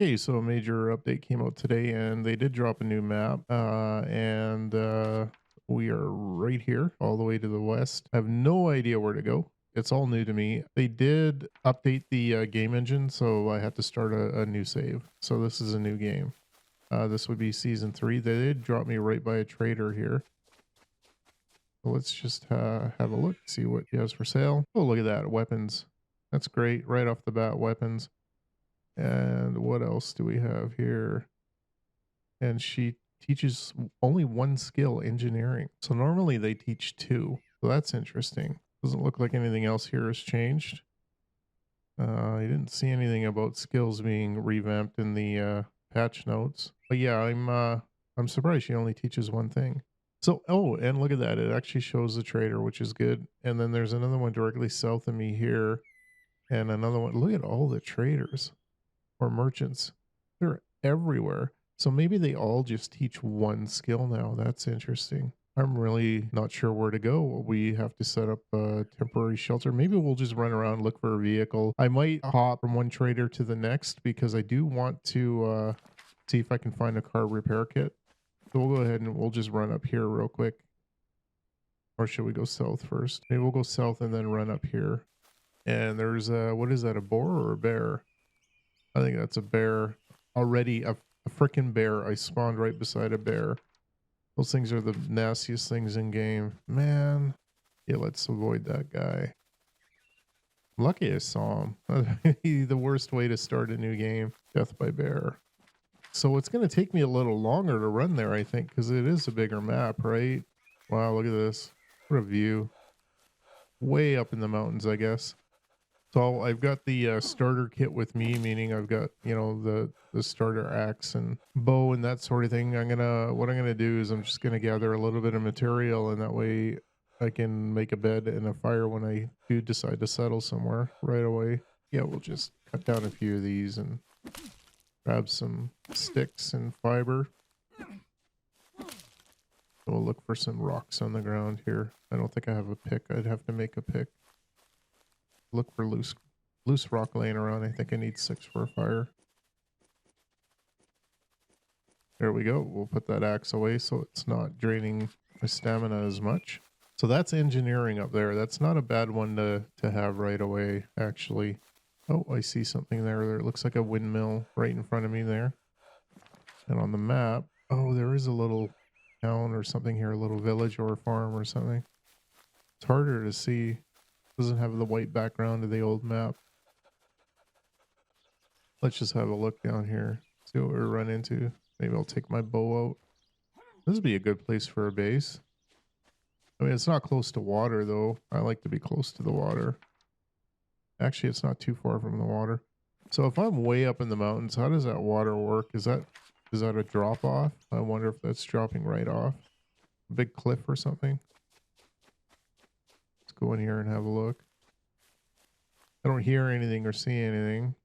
Okay, so a major update came out today, and they did drop a new map. And we are right here, all the way to the west. I have no idea where to go. It's all new to me. They did update the game engine, so I had to start a new save. So this is a new game. This would be season 3. They did drop me right by a trader here. So let's just have a look, see what he has for sale. Oh, look at that, weapons. That's great, right off the bat, weapons. And what else do we have here? And she teaches only one skill, engineering. So normally they teach two. So that's interesting. Doesn't look like anything else here has changed. I didn't see anything about skills being revamped in the patch notes. But yeah, I'm surprised she only teaches one thing. So oh, and look at that. It actually shows the trader, which is good. And then there's another one directly south of me here. And another one. Look at all the traders or merchants. They're everywhere. So maybe they all just teach one skill now. That's interesting. I'm really not sure where to go. We have to set up a temporary shelter. Maybe we'll just run around, look for a vehicle. I might hop from one trader to the next because I do want to see if I can find a car repair kit. So we'll go ahead and we'll just run up here real quick. Or should we go south first? Maybe we'll go south and then run up here. And there's what is that, a boar or a bear? I think that's a bear. Already a freaking bear. I spawned right beside a bear. Those things are the nastiest things in game. Man. Yeah, let's avoid that guy. Lucky I saw him. The worst way to start a new game. Death by bear. So it's going to take me a little longer to run there, I think, because it is a bigger map, right? Wow, look at this. What a view. Way up in the mountains, I guess. So I've got the starter kit with me, meaning I've got, you know, the starter axe and bow and that sort of thing. What I'm gonna do is I'm just gonna gather a little bit of material, and that way I can make a bed and a fire when I do decide to settle somewhere right away. Yeah, we'll just cut down a few of these and grab some sticks and fiber. We'll look for some rocks on the ground here. I don't think I have a pick. I'd have to make a pick. Look for loose rock laying around. I think I need 6 for a fire. There we go. We'll put that axe away so it's not draining my stamina as much. So that's engineering up there. That's not a bad one to have right away, actually. Oh, I see something there. There looks like a windmill right in front of me there. And on the map, oh, there is a little town or something here, a little village or a farm or something. It's harder to see. Doesn't have the white background of the old map. Let's just have a look down here. See what we run into. Maybe I'll take my bow out. This would be a good place for a base. I mean, it's not close to water, though. I like to be close to the water. Actually, it's not too far from the water. So if I'm way up in the mountains, how does that water work? Is that a drop off? I wonder if that's dropping right off. A big cliff or something. Let's go in here and have a look. I don't hear anything or see anything.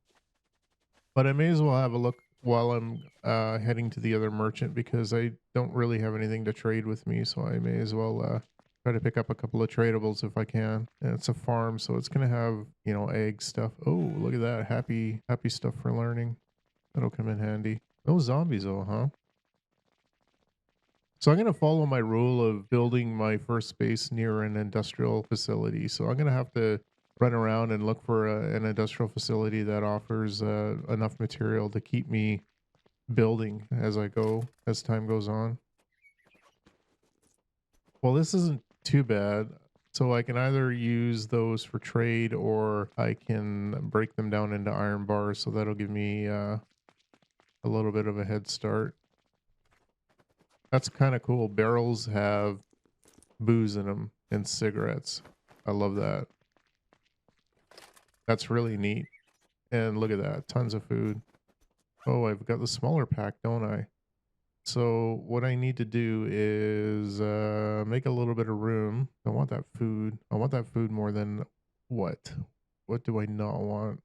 But I may as well have a look while I'm heading to the other merchant, because I don't really have anything to trade with me, so I may as well try to pick up a couple of tradables if I can. And it's a farm, so it's gonna have, you know, egg stuff. Oh, look at that. Happy stuff for learning. That'll come in handy. No zombies though, huh? So I'm gonna follow my rule of building my first base near an industrial facility. So I'm gonna have to run around and look for an industrial facility that offers enough material to keep me building as I go, as time goes on. Well, this isn't too bad. So I can either use those for trade, or I can break them down into iron bars. So that'll give me a little bit of a head start. That's kind of cool. Barrels have booze in them and cigarettes. I love that. That's really neat. And look at that. Tons of food. Oh, I've got the smaller pack, don't I? So what I need to do is make a little bit of room. I want that food. I want that food more than what? What do I not want?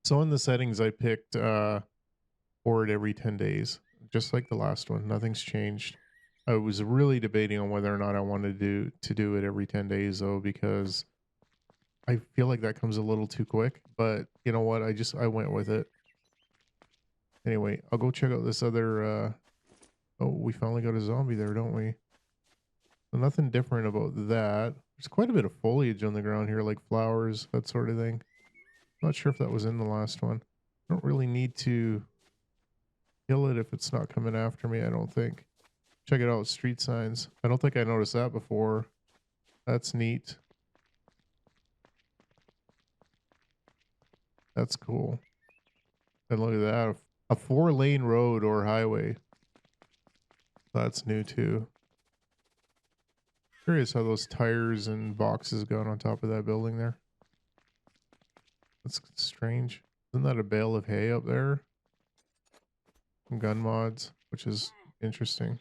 So in the settings, I picked pour it every 10 days, just like the last one. Nothing's changed. I was really debating on whether or not I wanted to do it every 10 days though, because I feel like that comes a little too quick, but you know what? I went with it. Anyway, I'll go check out this other oh, we finally got a zombie there, don't we? So nothing different about that. There's quite a bit of foliage on the ground here, like flowers, that sort of thing. Not sure if that was in the last one. I don't really need to kill it if it's not coming after me, I don't think. Check it out, street signs. I don't think I noticed that before. That's neat. That's cool. And look at that. A 4-lane road or highway. That's new too. Curious how those tires and boxes got on top of that building there. That's strange. Isn't that a bale of hay up there? Some gun mods, which is interesting.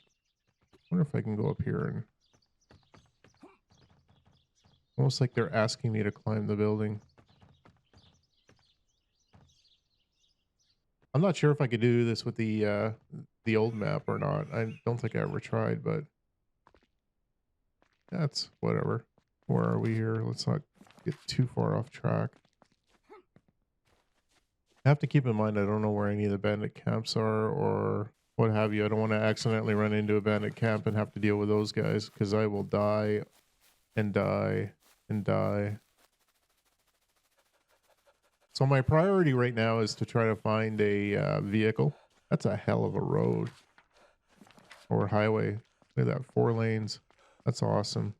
Wonder if I can go up here and almost like they're asking me to climb the building. I'm not sure if I could do this with the old map or not. I don't think I ever tried, but that's whatever. Where are we here? Let's not get too far off track. I have to keep in mind I don't know where any of the bandit camps are or what have you. I don't want to accidentally run into a bandit camp and have to deal with those guys because I will die and die and die. So my priority right now is to try to find a vehicle. That's a hell of a road or highway. Look at that, 4 lanes. That's awesome.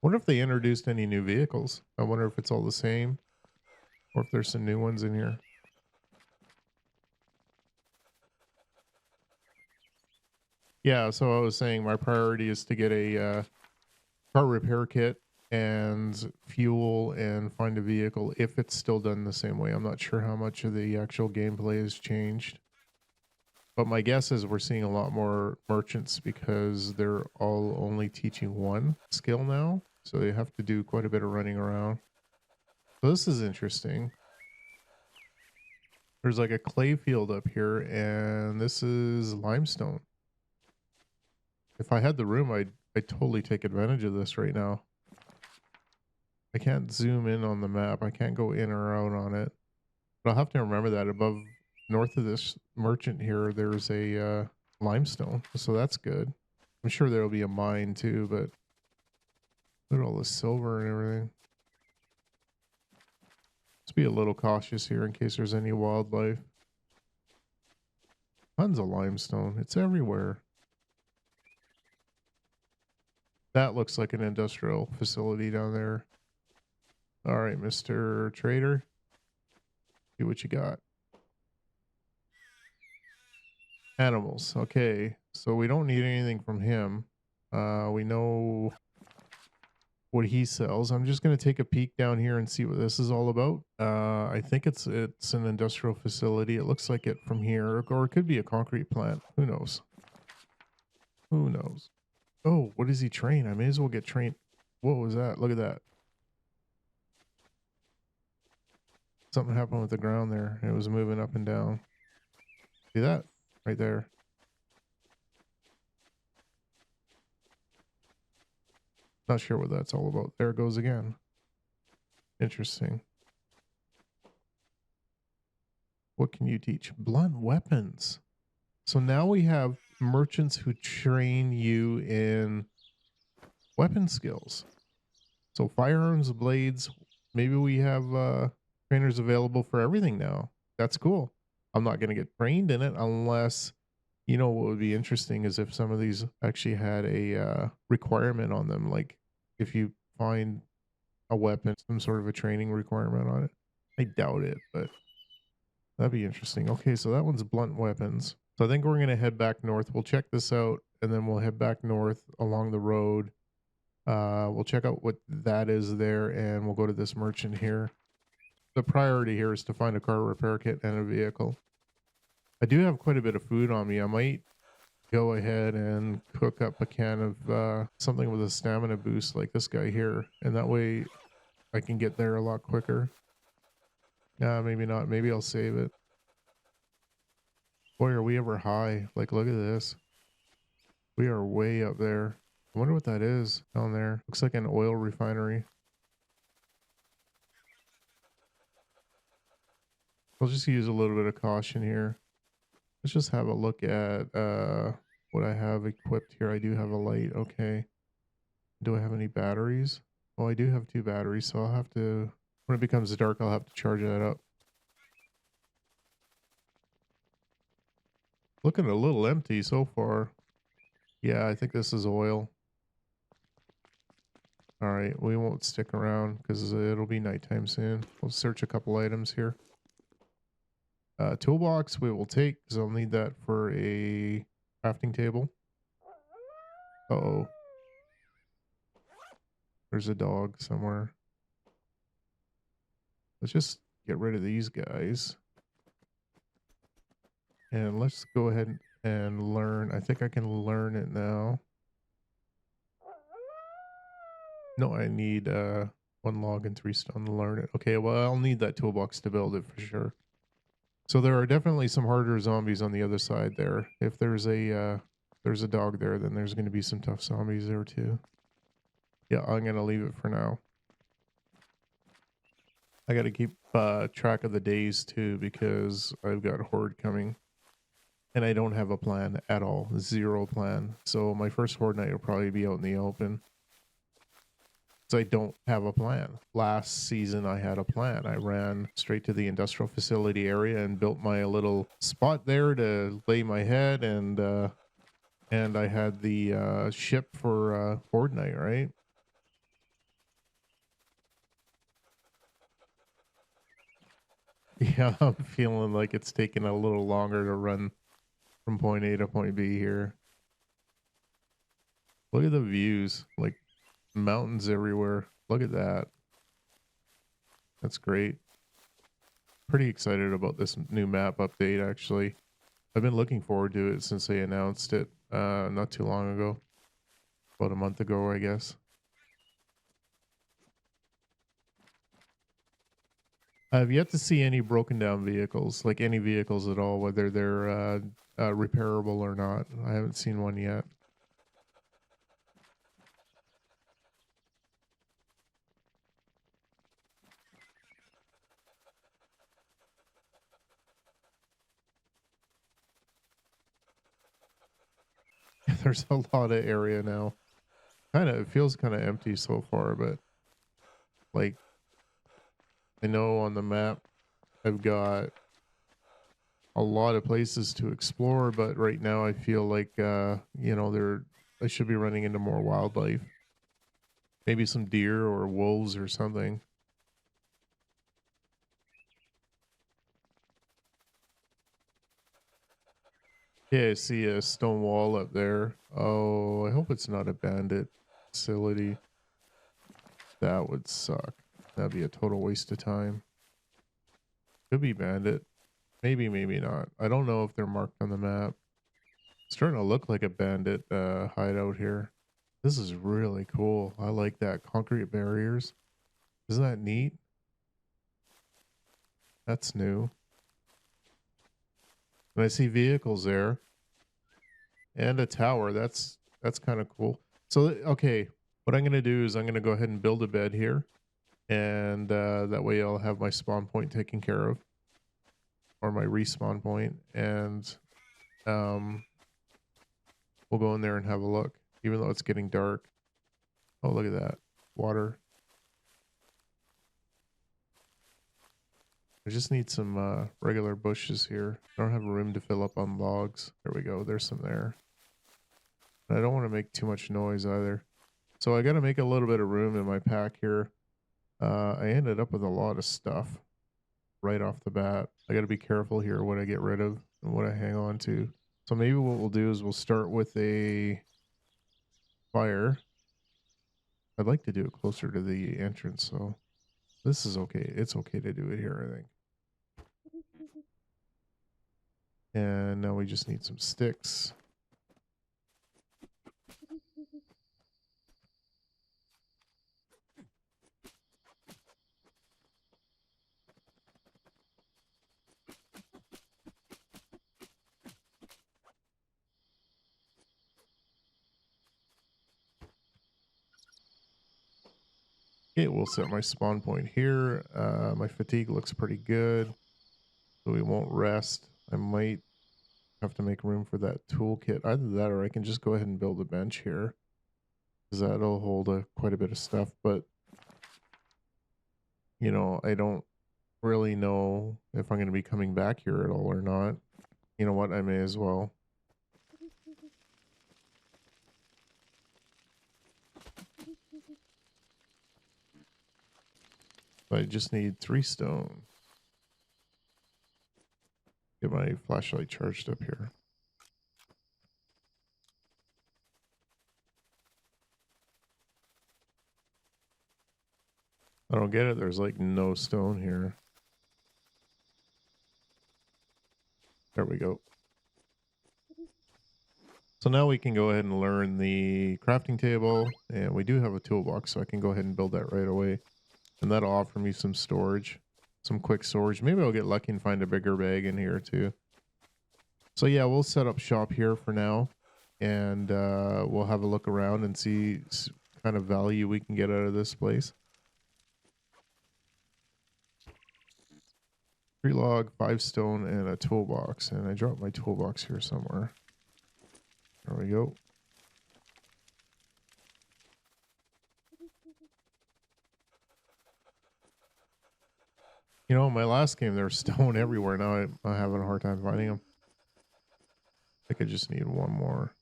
Wonder if they introduced any new vehicles. I wonder if it's all the same or if there's some new ones in here. Yeah, so I was saying my priority is to get a car repair kit and fuel and find a vehicle if it's still done the same way. I'm not sure how much of the actual gameplay has changed. But my guess is we're seeing a lot more merchants because they're all only teaching one skill now. So they have to do quite a bit of running around. So this is interesting. There's like a clay field up here and this is limestone. If I had the room, I'd totally take advantage of this right now. I can't zoom in on the map. I can't go in or out on it. But I'll have to remember that above north of this merchant here, there's a limestone. So that's good. I'm sure there'll be a mine too, but look at all the silver and everything. Let's be a little cautious here in case there's any wildlife. Tons of limestone. It's everywhere. That looks like an industrial facility down there. All right, Mr. Trader. See what you got. Animals. Okay. So we don't need anything from him. We know what he sells. I'm just going to take a peek down here and see what this is all about. I think it's an industrial facility. It looks like it from here, or it could be a concrete plant. Who knows? Who knows? Oh, what does he train? I may as well get trained. What was that? Look at that. Something happened with the ground there. It was moving up and down. See that? Right there. Not sure what that's all about. There it goes again. Interesting. What can you teach? Blunt weapons. So now we have merchants who train you in weapon skills. So firearms, blades, maybe we have trainers available for everything now. That's cool. I'm not going to get trained in it unless, you know, what would be interesting is if some of these actually had a requirement on them. Like if you find a weapon, some sort of a training requirement on it. I doubt it, but that'd be interesting. Okay, so that one's blunt weapons. So I think we're going to head back north. We'll check this out and then we'll head back north along the road. We'll check out what that is there and we'll go to this merchant here. The priority here is to find a car repair kit and a vehicle. I do have quite a bit of food on me. I might go ahead and cook up a can of something with a stamina boost like this guy here. And that way I can get there a lot quicker. Maybe not. Maybe I'll save it. Boy, are we ever high. Like, look at this. We are way up there. I wonder what that is down there. Looks like an oil refinery. I'll just use a little bit of caution here. Let's just have a look at what I have equipped here. I do have a light. Okay. Do I have any batteries? Oh, I do have 2 batteries, so I'll have to when it becomes dark, I'll have to charge that up. Looking a little empty so far. Yeah, I think this is oil. All right, we won't stick around because it'll be nighttime soon. We'll search a couple items here. Toolbox we will take because I'll need that for a crafting table. Uh-oh, there's a dog somewhere. Let's just get rid of these guys. And let's go ahead and learn. I think I can learn it now. No, I need 1 log and 3 stone to learn it. Okay, well, I'll need that toolbox to build it for sure. So there are definitely some harder zombies on the other side there. If there's a dog there, then there's going to be some tough zombies there too. Yeah, I'm going to leave it for now. I got to keep track of the days too because I've got horde coming. And I don't have a plan at all. 0 plan. So my first horde night will probably be out in the open. So I don't have a plan. Last season I had a plan. I ran straight to the industrial facility area and built my little spot there to lay my head, and I had the ship for horde night, right? Yeah, I'm feeling like it's taking a little longer to run from point A to point B here. Look at the views, like mountains everywhere. Look at that. That's great. Pretty excited about this new map update, actually. I've been looking forward to it since they announced it not too long ago. About a month ago, I guess. I've yet to see any broken down vehicles, like any vehicles at all, whether they're repairable or not. I haven't seen one yet. There's a lot of area now. It feels kind of empty so far, but like I know on the map I've got a lot of places to explore, but right now I feel like I should be running into more wildlife. Maybe some deer or wolves or something. Yeah, I see a stone wall up there. Oh, I hope it's not a bandit facility. That would suck. That'd be a total waste of time. Could be bandit. Maybe, maybe not. I don't know if they're marked on the map. It's starting to look like a bandit hideout here. This is really cool. I like that. Concrete barriers. Isn't that neat? That's new. And I see vehicles there and a tower. That's kind of cool. So okay, what I'm gonna do is I'm gonna go ahead and build a bed here, and that way I'll have my spawn point taken care of, or my respawn point, and um, we'll go in there and have a look, even though it's getting dark. Oh, look at that water. I just need some regular bushes here. I don't have room to fill up on logs. There we go. There's some there. And I don't want to make too much noise either. So I got to make a little bit of room in my pack here. I ended up with a lot of stuff right off the bat. I got to be careful here what I get rid of and what I hang on to. So maybe what we'll do is we'll start with a fire. I'd like to do it closer to the entrance, so this is okay. It's okay to do it here, I think. And now we just need some sticks. Okay, we'll set my spawn point here. My fatigue looks pretty good. so we won't rest. I might have to make room for that toolkit. Either that or I can just go ahead and build a bench here, because that'll hold quite a bit of stuff. But, I don't really know if I'm going to be coming back here at all or not. You know what? I may as well. I just need 3 stone. Get my flashlight charged up here. I don't get it. There's like no stone here. There we go. So now we can go ahead and learn the crafting table, and we do have a toolbox, so I can go ahead and build that right away. And that'll offer me some storage, some quick storage. Maybe I'll get lucky and find a bigger bag in here too. So yeah, we'll set up shop here for now, and we'll have a look around and see kind of value we can get out of this place. 3 log, 5 stone, and a toolbox. And I dropped my toolbox here somewhere. There we go. My last game there was stone everywhere. Now I'm having a hard time finding them. I think I just need one more.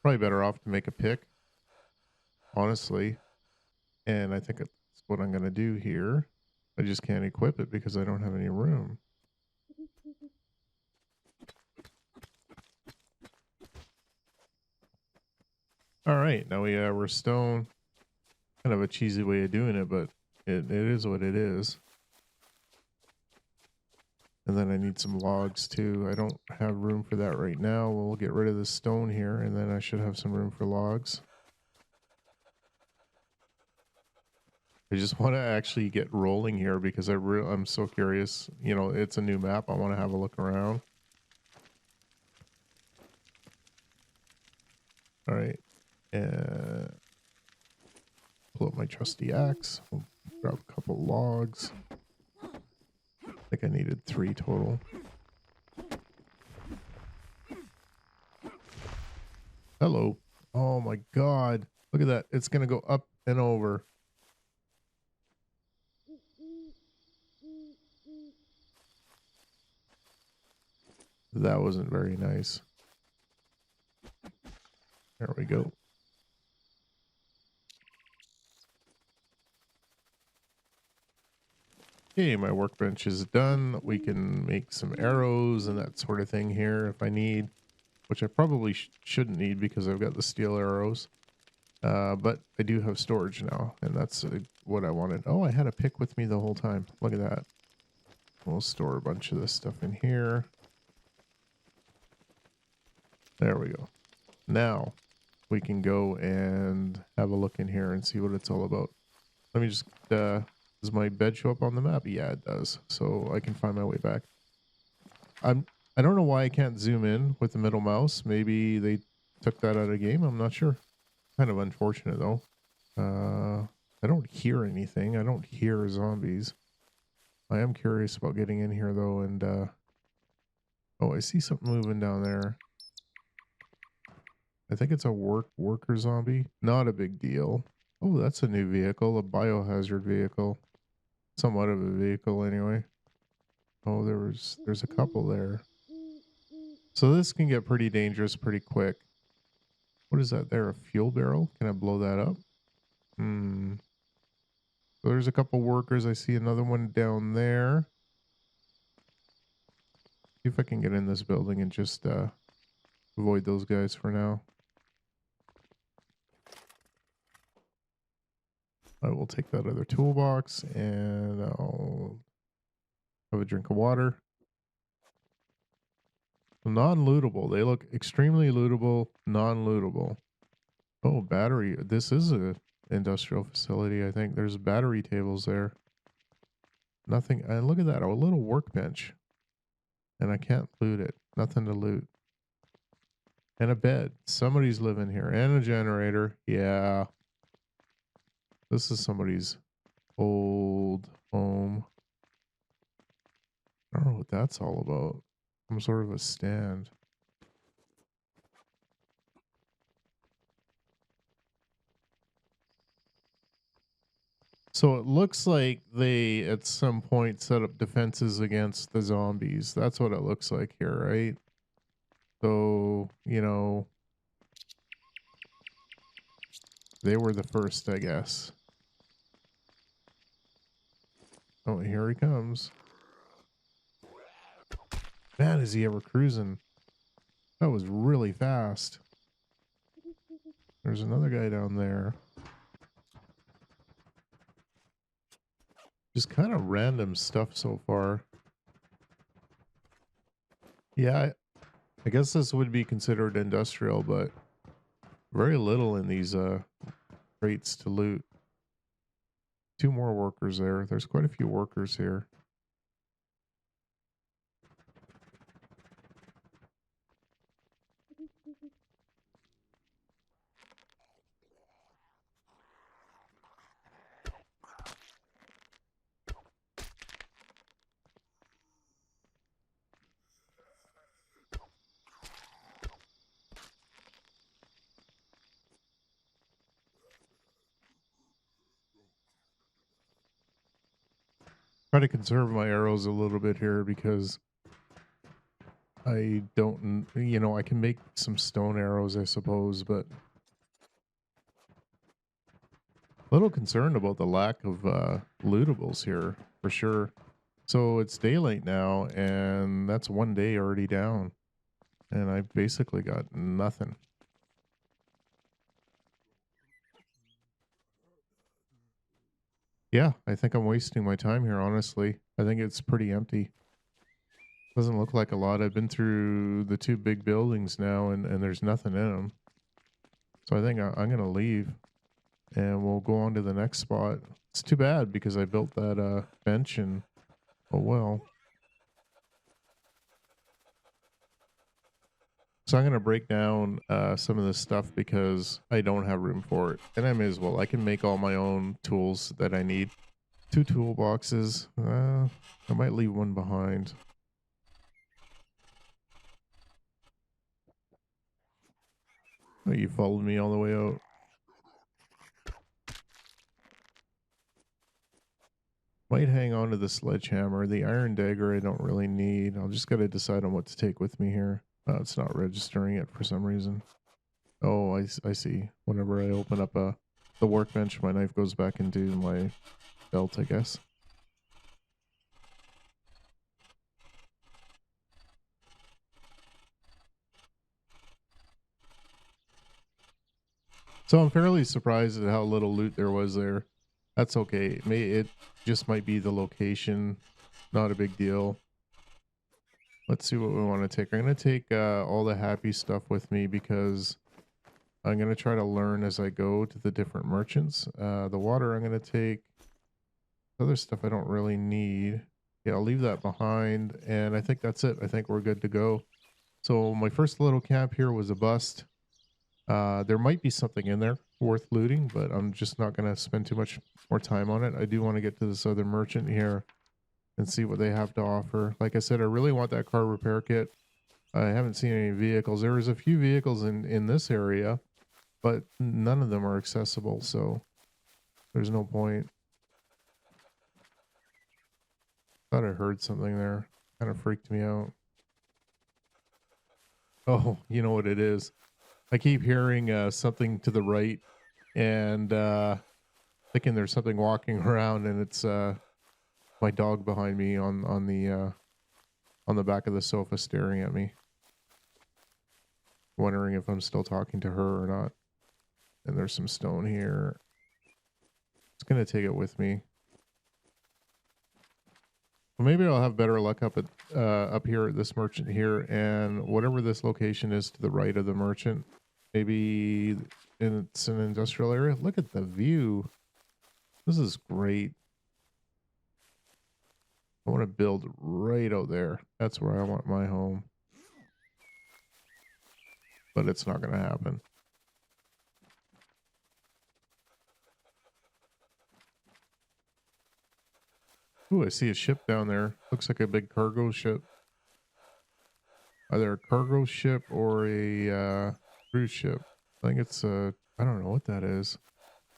Probably better off to make a pick, honestly. And I think that's what I'm going to do here. I just can't equip it because I don't have any room. All right, now we're stone. Kind of a cheesy way of doing it, but it is what it is. And then I need some logs too. I don't have room for that right now. We'll get rid of the stone here, and then I should have some room for logs. I just want to actually get rolling here because I'm so curious. It's a new map. I want to have a look around. All right. Pull up my trusty axe. We'll grab a couple logs. I think I needed 3 total. Hello. Oh my god. Look at that. It's going to go up and over. That wasn't very nice. There we go. Okay, my workbench is done. We can make some arrows and that sort of thing here if I need, which I probably shouldn't need because I've got the steel arrows. But I do have storage now, and that's what I wanted. Oh, I had a pick with me the whole time. Look at that. We'll store a bunch of this stuff in here. There we go. Now we can go and have a look in here and see what it's all about. Let me just, does my bed show up on the map? Yeah, it does. So I can find my way back. I don't know why I can't zoom in with the middle mouse. Maybe they took that out of game. I'm not sure. Kind of unfortunate though. I don't hear anything. I don't hear zombies. I am curious about getting in here though, and oh, I see something moving down there. I think it's a worker zombie. Not a big deal. Oh, that's a new vehicle, a biohazard vehicle. Somewhat of a vehicle anyway. Oh, there's a couple there. So this can get pretty dangerous pretty quick. What is that there? A fuel barrel? Can I blow that up? So there's a couple workers. I see another one down there. See if I can get in this building and just avoid those guys for now. I will take that other toolbox and I'll have a drink of water. Non-lootable. They look extremely lootable, non-lootable. Oh, battery. This is a industrial facility, I think. There's battery tables there. Nothing. And look at that. A little workbench. And I can't loot it. Nothing to loot. And a bed. Somebody's living here. And a generator. Yeah. This is somebody's old home. what that's all about. Some sort of a stand. So it looks like they at some point set up defenses against the zombies. That's what it looks like here, right? So, they were the first, I guess. Oh, here he comes. Man, is he ever cruising? That was really fast. There's another guy down there. Just kind of random stuff so far. Yeah, I guess this would be considered industrial, but very little in these crates to loot. 2 more workers there. There's quite a few workers here. Try to conserve my arrows a little bit here because I don't, I can make some stone arrows, I suppose, but a little concerned about the lack of lootables here for sure. So it's daylight now, and that's one day already down, and I've basically got nothing. Yeah, I think I'm wasting my time here, honestly. I think it's pretty empty. Doesn't look like a lot. I've been through the 2 big buildings now, and there's nothing in them. So I think I'm going to leave, and we'll go on to the next spot. It's too bad because I built that bench, and oh well. So I'm going to break down some of this stuff because I don't have room for it. And I may as well. I can make all my own tools that I need. 2 toolboxes. I might leave one behind. Oh, you followed me all the way out. Might hang on to the sledgehammer. The iron dagger I don't really need. I'll just got to decide on what to take with me here. It's not registering it for some reason. Oh, I see. Whenever I open up the workbench, my knife goes back into my belt, I guess. So I'm fairly surprised at how little loot there was there. That's okay. It just might be the location. Not a big deal. Let's see what we want to take. I'm going to take all the happy stuff with me because I'm going to try to learn as I go to the different merchants. The water I'm going to take. Other stuff I don't really need. Yeah, I'll leave that behind. And I think that's it. I think we're good to go. So my first little camp here was a bust. There might be something in there worth looting, but I'm just not going to spend too much more time on it. I do want to get to this other merchant here and see what they have to offer. Like I said, I really want that car repair kit. I haven't seen any vehicles. There was a few vehicles in this area, but none of them are accessible, so there's no point. Thought I heard something there. Kind of freaked me out. Oh, you know what it is. I keep hearing something to the right and thinking there's something walking around, and it's my dog behind me on the back of the sofa staring at me, wondering if I'm still talking to her or not. And there's some stone here. It's gonna take it with me. Well, maybe I'll have better luck up here at this merchant here, and whatever this location is to the right of the merchant, maybe it's an industrial area. Look at the view. This is great. I want to build right out there. That's where I want my home. But it's not going to happen. Ooh, I see a ship down there. Looks like a big cargo ship. Either a cargo ship or a cruise ship. I think it's I don't know what that is.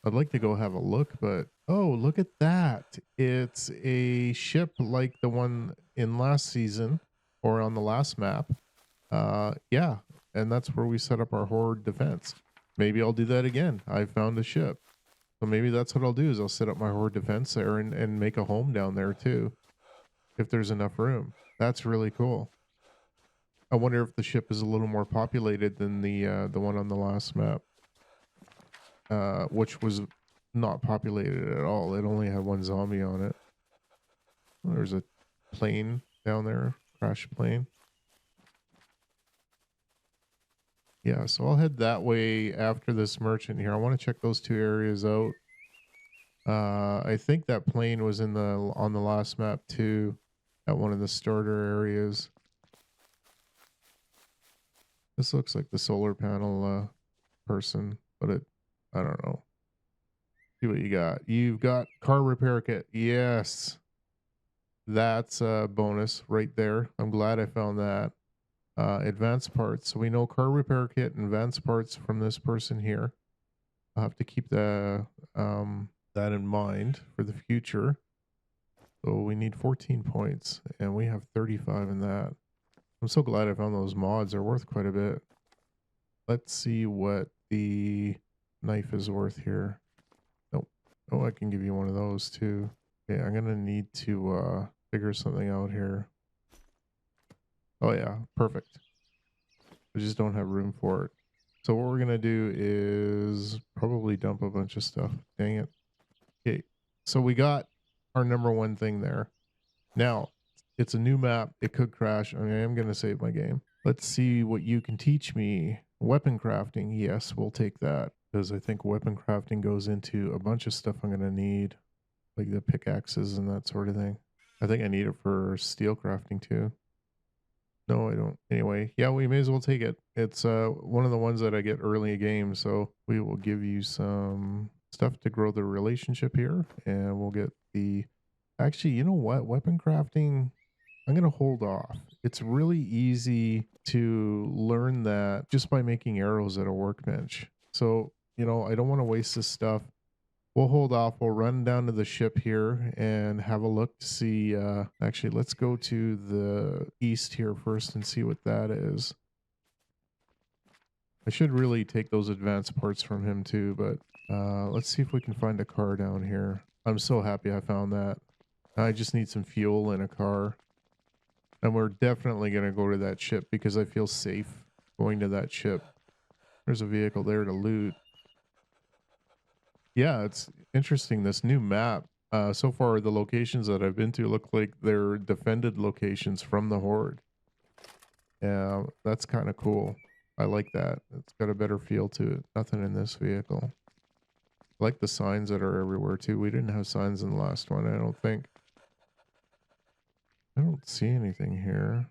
I'd like to go have a look, but oh, look at that. It's a ship like the one in last season or on the last map. Yeah, and that's where we set up our horde defense. Maybe I'll do that again. I found a ship. So maybe that's what I'll do is I'll set up my horde defense there and make a home down there too, if there's enough room. That's really cool. I wonder if the ship is a little more populated than the one on the last map, which was not populated at all. It only had one zombie on it. There's a plane down there, crash plane. Yeah, so I'll head that way after this merchant here. I want to check those two areas out. I think that plane was in the on the last map too, at one of the starter areas. This looks like the solar panel person, but I don't know. See what you got. You've got car repair kit. Yes. That's a bonus right there. I'm glad I found that. Advanced parts. So we know car repair kit and advanced parts from this person here. I'll have to keep that in mind for the future. So we need 14 points and we have 35 in that. I'm so glad I found those mods. They're worth quite a bit. Let's see what the knife is worth here. Nope. Oh, I can give you one of those too. Okay, I'm gonna need to figure something out here. Oh yeah, perfect. I just don't have room for it. So what we're gonna do is probably dump a bunch of stuff. Dang it. Okay, so we got our number one thing there. Now, it's a new map. It could crash. I am gonna save my game. Let's see what you can teach me. Weapon crafting. Yes, we'll take that. Because I think weapon crafting goes into a bunch of stuff I'm gonna need. Like the pickaxes and that sort of thing. I think I need it for steel crafting too. No, I don't. Anyway, yeah, we may as well take it. It's one of the ones that I get early in game, so we will give you some stuff to grow the relationship here, and we'll get the. Actually, you know what? Weapon crafting. I'm gonna hold off. It's really easy to learn that just by making arrows at a workbench. So I don't want to waste this stuff. We'll hold off. We'll run down to the ship here and have a look to see. Actually, let's go to the east here first and see what that is. I should really take those advanced parts from him too, but let's see if we can find a car down here. I'm so happy I found that. I just need some fuel in a car. And we're definitely going to go to that ship because I feel safe going to that ship. There's a vehicle there to loot. Yeah, it's interesting. This new map. So far, the locations that I've been to look like they're defended locations from the Horde. Yeah, that's kind of cool. I like that. It's got a better feel to it. Nothing in this vehicle. I like the signs that are everywhere too. We didn't have signs in the last one, I don't think. I don't see anything here.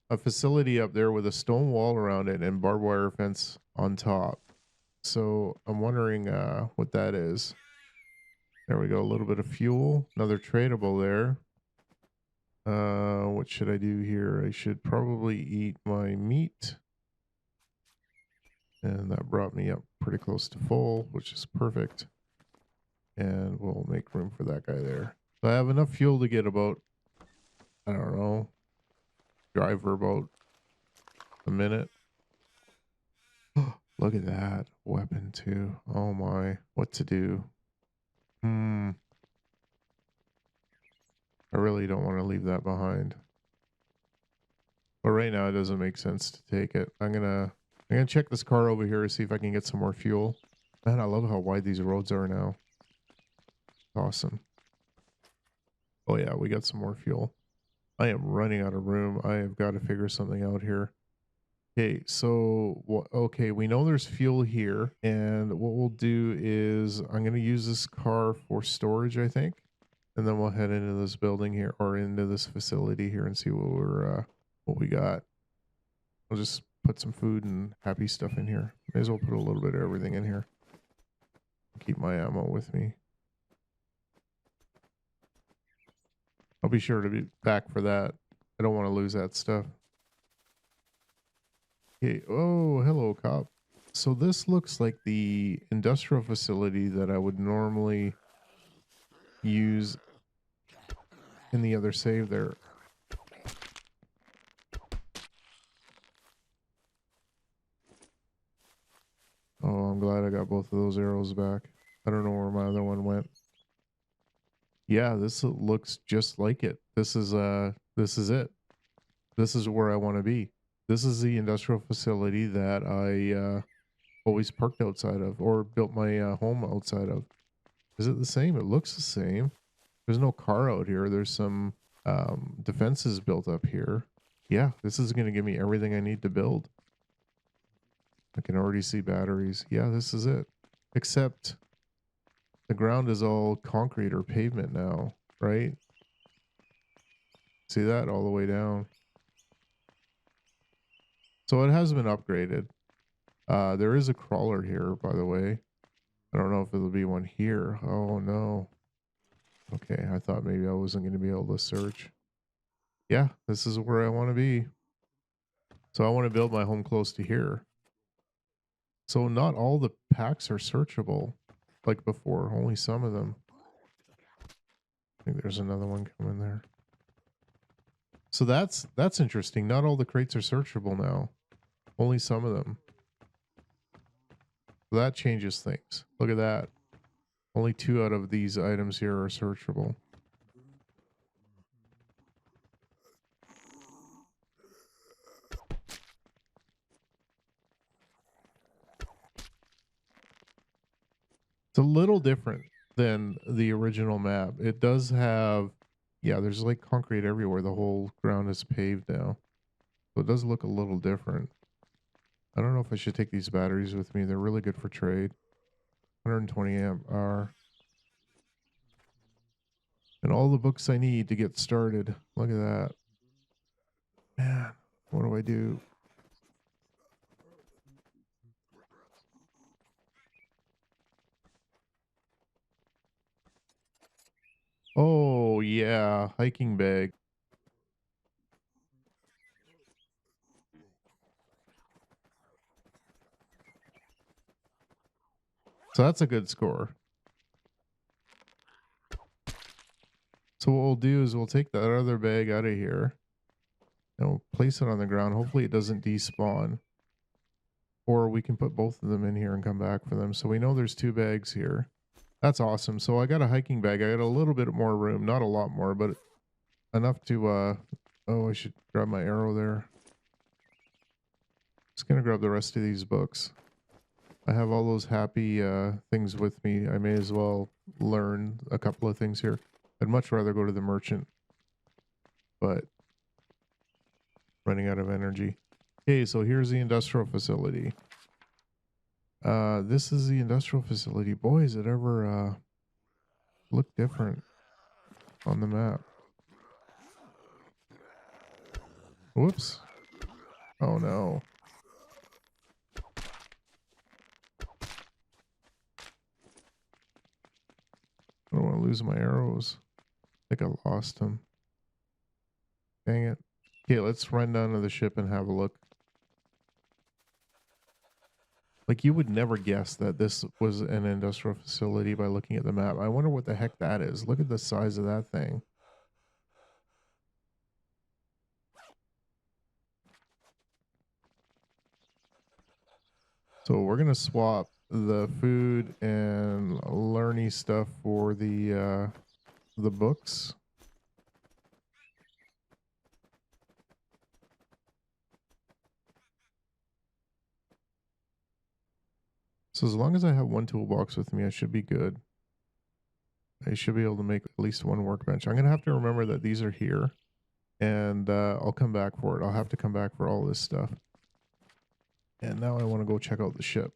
A facility up there with a stone wall around it and barbed wire fence on top. So I'm wondering what that is. There we go. A little bit of fuel. Another tradable there. What should I do here? I should probably eat my meat. And that brought me up pretty close to full, which is perfect. And we'll make room for that guy there. So I have enough fuel to get about, I don't know, drive for about a minute. Look at that weapon too. Oh my, what to do? I really don't want to leave that behind. But right now it doesn't make sense to take it. I'm gonna check this car over here to see if I can get some more fuel. Man, I love how wide these roads are now. Awesome. Oh yeah, we got some more fuel. I am running out of room. I have got to figure something out here. Okay, so okay, we know there's fuel here, and what we'll do is I'm gonna use this car for storage, I think, and then we'll head into this building here or into this facility here and see what we got. I'll just put some food and happy stuff in here. May as well put a little bit of everything in here. Keep my ammo with me. I'll be sure to be back for that. I don't want to lose that stuff. Okay. Oh, hello, cop. So this looks like the industrial facility that I would normally use in the other save there. Oh, I'm glad I got both of those arrows back. I don't know where my other one went. Yeah, this looks just like it. This is it. This is where I want to be. This is the industrial facility that I always parked outside of or built my home outside of. Is it the same? It looks the same. There's no car out here. There's some defenses built up here. Yeah, this is going to give me everything I need to build. I can already see batteries. Yeah, this is it. Except the ground is all concrete or pavement now, right? See that all the way down. So it has been upgraded. There is a crawler here, by the way. I don't know if there'll be one here. Oh, no. Okay, I thought maybe I wasn't going to be able to search. Yeah, this is where I want to be. So I want to build my home close to here. So not all the packs are searchable like before, only some of them. I think there's another one coming there. So that's interesting. Not all the crates are searchable now. Only some of them. So that changes things. Look at that. Only 2 out of these items here are searchable. It's a little different than the original map. It does have, yeah, there's like concrete everywhere. The whole ground is paved now. So it does look a little different. I don't know if I should take these batteries with me. They're really good for trade. 120 amp hour. And all the books I need to get started. Look at that. Man, what do I do? Oh, yeah. Hiking bag. So that's a good score. So what we'll do is we'll take that other bag out of here and we'll place it on the ground. Hopefully it doesn't despawn. Or we can put both of them in here and come back for them. So we know there's 2 bags here. That's awesome. So I got a hiking bag. I got a little bit more room. Not a lot more, but enough to, oh, I should grab my arrow there. Just gonna grab the rest of these books. I have all those happy things with me. I may as well learn a couple of things here. I'd much rather go to the merchant, but running out of energy. Okay, so here's the industrial facility. This is the industrial facility. Boy, is it ever look different on the map. Whoops. Oh no. I don't want to lose my arrows. I think I lost them. Dang it. Okay, let's run down to the ship and have a look. Like, you would never guess that this was an industrial facility by looking at the map. I wonder what the heck that is. Look at the size of that thing. So we're gonna swap the food and learny stuff for the books. So as long as I have one toolbox with me, I should be good. I should be able to make at least one workbench. I'm gonna have to remember that these are here, and I'll come back for it. I'll have to come back for all this stuff. And now I want to go check out the ship.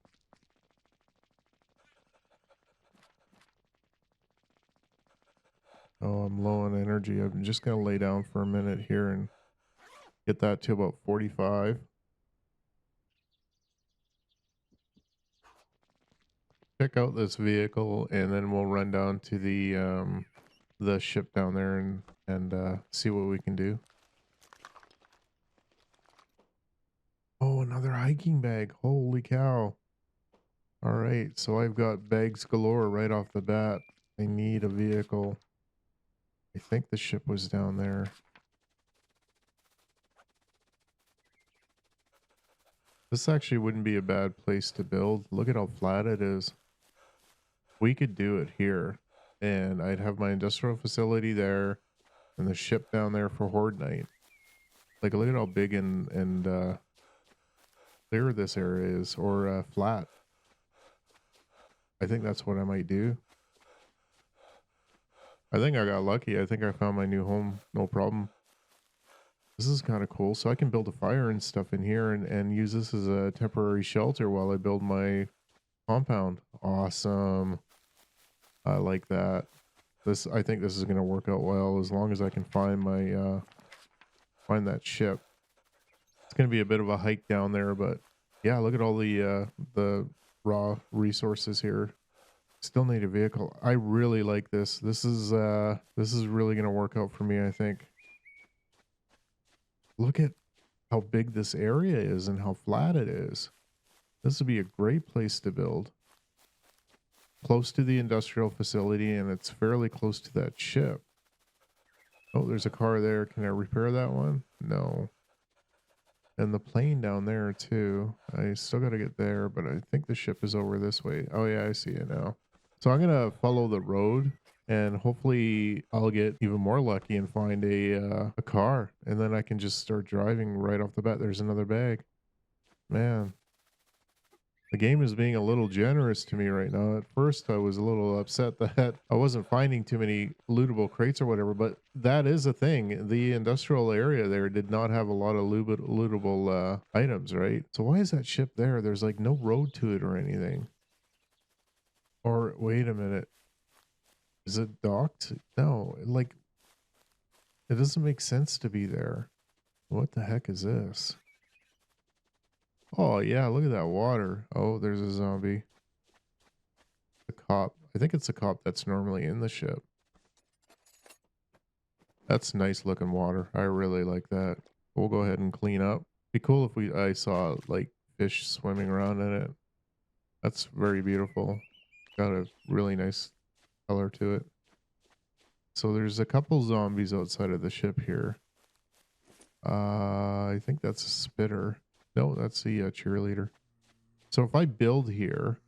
Oh, I'm low on energy. I'm just gonna lay down for a minute here and get that to about 45. check out this vehicle and then we'll run down to the ship down there and see what we can do. Oh, another hiking bag. Holy cow. All right, so I've got bags galore right off the bat. I need a vehicle. I think the ship was down there. This actually wouldn't be a bad place to build. Look at how flat it is. We could do it here, and I'd have my industrial facility there and the ship down there for Horde Night. Like, look at how big and clear this area is, or flat. I think that's what I might do. I think I got lucky. I think I found my new home, no problem. This is kind of cool. So I can build a fire and stuff in here and use this as a temporary shelter while I build my compound. Awesome. I like that. I think this is going to work out well as long as I can find my find that ship. It's going to be a bit of a hike down there, but yeah, look at all the raw resources here. Still need a vehicle. I really like this. This is really going to work out for me, I think. Look at how big this area is and how flat it is. This would be a great place to build. Close to the industrial facility, and it's fairly close to that ship. Oh, there's a car there. Can I repair that one? No. And the plane down there too. I still got to get there, but I think the ship is over this way. Oh yeah, I see it now. So I'm going to follow the road and hopefully I'll get even more lucky and find a car, and then I can just start driving right off the bat. There's another bag. Man, the game is being a little generous to me right now. At first, I was a little upset that I wasn't finding too many lootable crates or whatever, but that is a thing. The industrial area there did not have a lot of lootable items, right? So why is that ship there? There's like no road to it or anything. Or wait a minute. Is it docked? No, like it doesn't make sense to be there. What the heck is this? Oh yeah, look at that water. Oh, there's a zombie. The cop. I think it's a cop that's normally in the ship. That's nice looking water. I really like that. We'll go ahead and clean up. Be cool if I saw like fish swimming around in it. That's very beautiful. Got a really nice color to it. So there's a couple zombies outside of the ship here. I think that's a spitter. No, that's the cheerleader. So if I build here,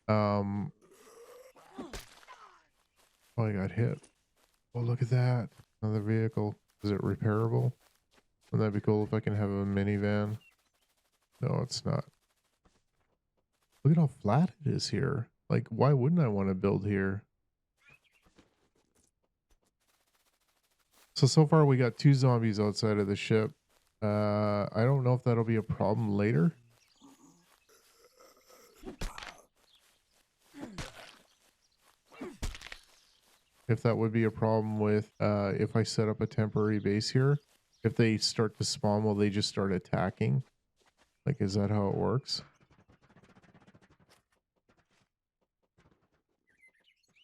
oh, I got hit. Oh, look at that. Another vehicle. Is it repairable? Wouldn't that be cool if I can have a minivan? No, it's not. Look at how flat it is here. Like, why wouldn't I want to build here? So far we got 2 zombies outside of the ship. I don't know if that'll be a problem later. If that would be a problem with if I set up a temporary base here. If they start to spawn, will they just start attacking? Like, is that how it works?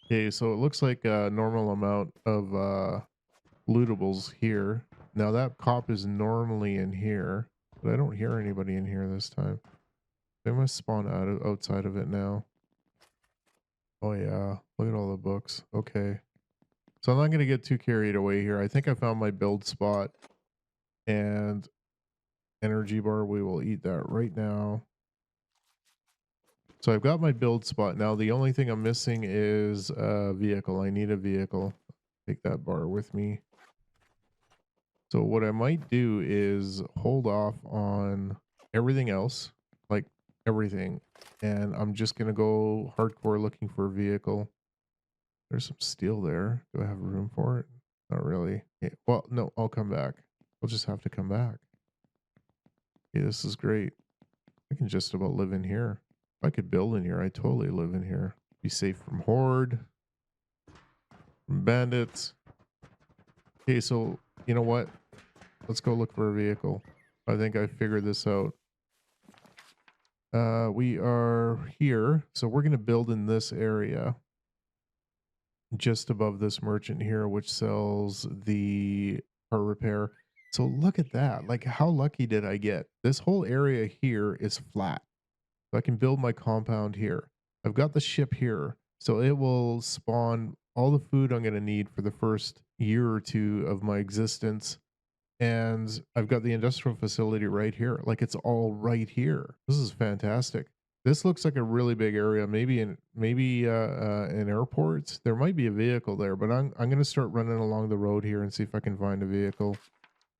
Okay, so it looks like a normal amount of lootables here. Now that cop is normally in here, but I don't hear anybody in here this time. They must spawn outside of it now. Oh yeah, look at all the books. Okay. So I'm not going to get too carried away here. I think I found my build spot, and energy bar. We will eat that right now. So I've got my build spot. Now the only thing I'm missing is a vehicle. I need a vehicle. Take that bar with me. So what I might do is hold off on everything else, like everything. And I'm just going to go hardcore looking for a vehicle. There's some steel there. Do I have room for it? Not really. Okay. Well, no, I'll come back. I'll just have to come back. Okay, this is great. I can just about live in here. If I could build in here, I'd totally live in here. Be safe from horde, from bandits. Okay, so you know what? Let's go look for a vehicle. I think I figured this out. We are here, so we're gonna build in this area just above this merchant here, which sells the car repair. So look at that. Like, how lucky did I get? This whole area here is flat. So I can build my compound here. I've got the ship here. So it will spawn all the food I'm going to need for the first year or two of my existence. And I've got the industrial facility right here. Like, it's all right here. This is fantastic. This looks like a really big area. Maybe an airport. There might be a vehicle there, but I'm gonna start running along the road here and see if I can find a vehicle.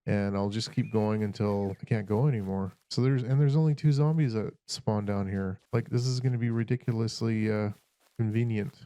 And I'll just keep going until I can't go anymore. So there's only two zombies that spawn down here. Like, this is gonna be ridiculously convenient.